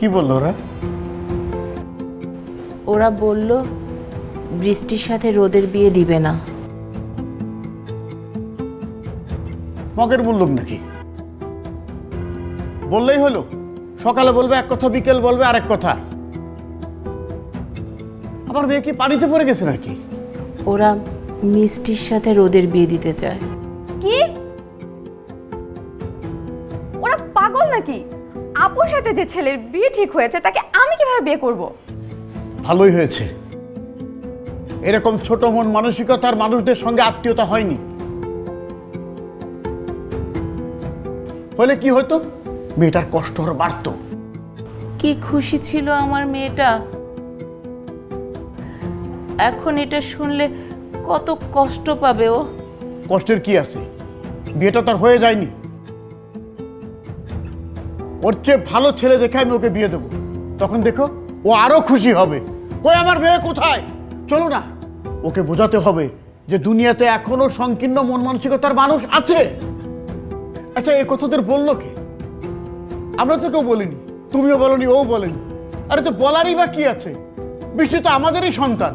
কি বললো ওরা? ওরা বলল বৃষ্টির সাথে রোদের বিয়ে দিবে না। মগের মূল্য নাকি? বললেই হলো, সকালে বলবে এক কথা, বিকেল বলবে আরেক কথা। আমার মেয়ে কি পানিতে পড়ে গেছে নাকি? ওরা মিষ্টির সাথে রোদের বিয়ে দিতে চায়। কি? ওরা পাগল নাকি? আপুর সাথে যে ছেলের বিয়ে ঠিক হয়েছে তাকে আমি কিভাবে বিয়ে করব? ভালোই হয়েছে, এরকম ছোট মন মানসিকতার মানুষদের সঙ্গে আত্মীয়তা হয়নি। হলে কি হতো, মেয়েটার কষ্ট আরো বাড়তো। কি খুশি ছিল আমার মেয়েটা, এখন এটা শুনলে কত কষ্ট পাবে ও। কষ্টের কি আছে, বিয়েটা তার হয়ে যায়নি। ওর চেয়ে ভালো ছেলে দেখে আমি ওকে বিয়ে দেবো, তখন দেখো ও আরো খুশি হবে। কই আমার মেয়ে কোথায়? চলো না, ওকে বোঝাতে হবে যে দুনিয়াতে এখনো সংকীর্ণ মন মানসিকতার মানুষ আছে। আচ্ছা, এই কথাদের বললো কে? আমরা তো কেউ বলিনি, তুমিও বলনি, ও বলেনি। আরে তো বলারই বা কি আছে, বৃষ্টি তো আমাদেরই সন্তান।